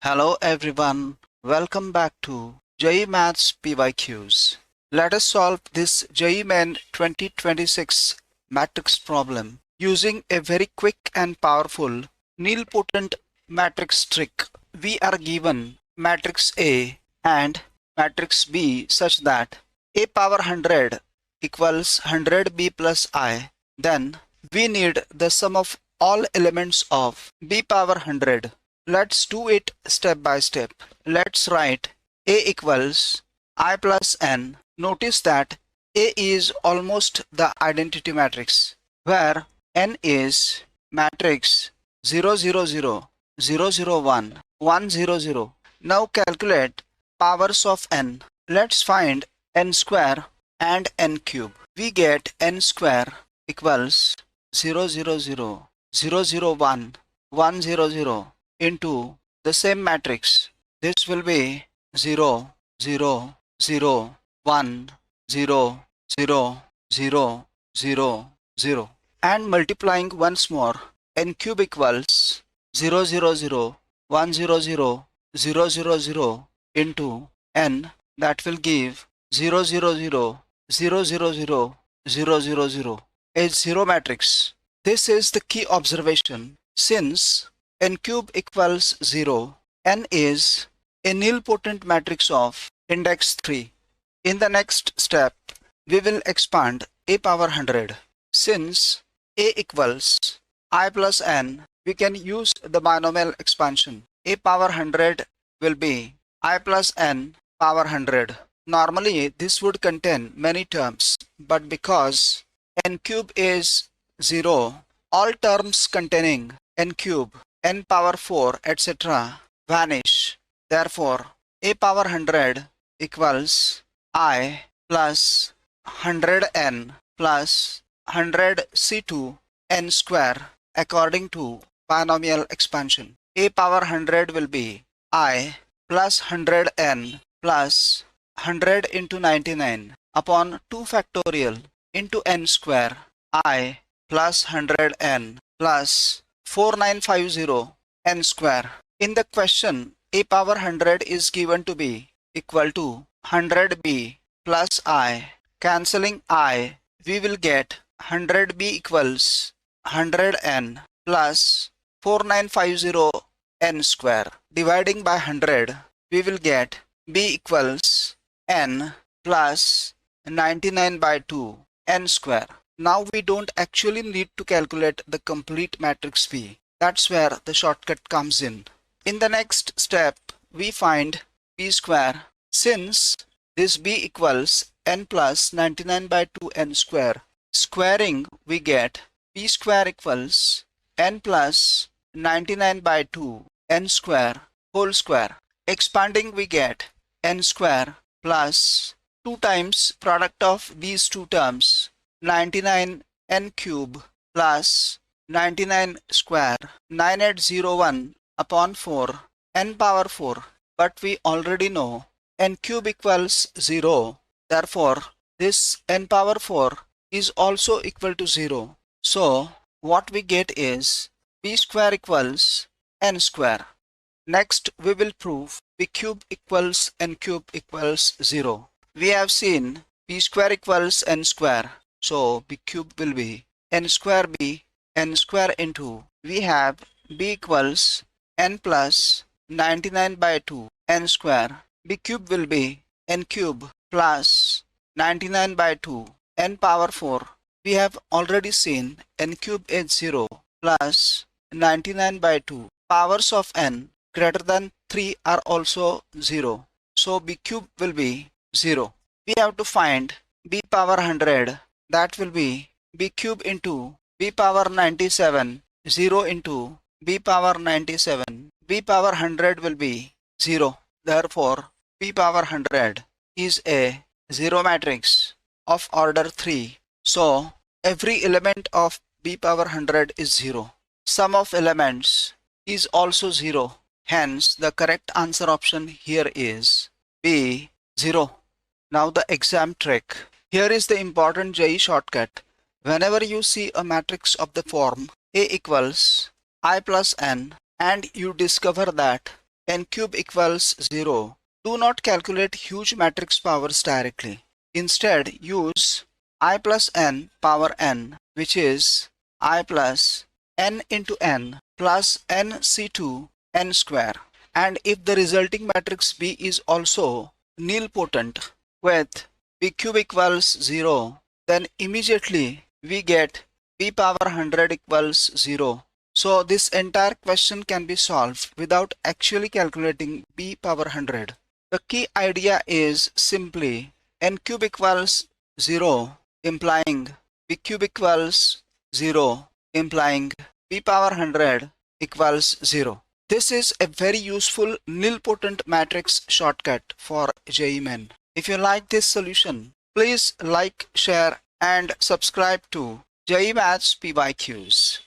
Hello everyone, welcome back to JEE Maths PYQs. Let us solve this JEE Main 2026 matrix problem using a very quick and powerful nilpotent matrix trick. We are given matrix A and matrix B such that A power 100 equals 100B plus I. Then we need the sum of all elements of B power 100. Let's do it step by step. Let's write A equals I plus N. Notice that A is almost the identity matrix, where N is matrix 0, 0, 0, 0, 0, 1, 1, 0, 0. Now calculate powers of N. Let's find N square and N cube. We get N square equals 0, 0, 0, 0, 0, 1, 1, 0, 0. Into the same matrix. This will be 0, 0, 0, 1, 0, 0, 0, 0, 0. And multiplying once more, N cube equals 0, 0, 0, 1, 0, 0, 0, 0, 0 into N. That will give 0, 0, 0, 0, 0, 0, 0, 0, 0. A zero matrix. This is the key observation. Since N cube equals 0, N is a nilpotent matrix of index 3. In the next step, we will expand A power 100. Since A equals I plus N, we can use the binomial expansion. A power 100 will be I plus N power 100. Normally, this would contain many terms, but because N cube is 0, all terms containing N cube, N power 4, etc. vanish. Therefore, A power 100 equals I plus 100N plus 100C2 N square according to binomial expansion. A power 100 will be I plus 100N plus 100 into 99 upon 2 factorial into N square I plus 100N plus 4950 N square. In the question, A power 100 is given to be equal to 100B plus I. Cancelling I, we will get 100B equals 100N plus 4950 N square. Dividing by 100, we will get B equals N plus 99 by 2 N square. Now we don't actually need to calculate the complete matrix B. That's where the shortcut comes in. In the next step, we find B square. Since this B equals N plus 99 by 2 N square, squaring we get B square equals N plus 99 by 2 N square whole square. Expanding we get N square plus 2 times product of these two terms, 99 N cube plus 99 square, 9801 upon 4 N power 4. But we already know N cube equals 0. Therefore, this N power 4 is also equal to 0. So, what we get is B square equals N square. Next, we will prove B cube equals N cube equals 0. We have seen B square equals N square. So B cube will be N square B, N square into, we have B equals N plus 99 by 2 N square. B cube will be N cube plus 99 by 2 N power 4. We have already seen N cube is 0 plus 99 by 2. Powers of N greater than 3 are also 0. So B cube will be 0. We have to find B power 100. That will be B cube into B power 97, 0 into B power 97. B power 100 will be 0. Therefore, B power 100 is a 0 matrix of order 3. So, every element of B power 100 is 0. Sum of elements is also 0. Hence, the correct answer option here is B, 0. Now the exam trick. Here is the important JEE shortcut. Whenever you see a matrix of the form A equals I plus N and you discover that n cube equals 0, do not calculate huge matrix powers directly. Instead, use I plus n power n, which is I plus n into n plus n C2 n square. And if the resulting matrix B is also nilpotent with B cube equals 0, then immediately we get B power 100 equals 0. So this entire question can be solved without actually calculating B power 100. The key idea is simply n cube equals 0 implying B cube equals 0 implying B power 100 equals 0. This is a very useful nilpotent matrix shortcut for JEE Main. If you like this solution, please like, share and subscribe to JEE Maths PYQs.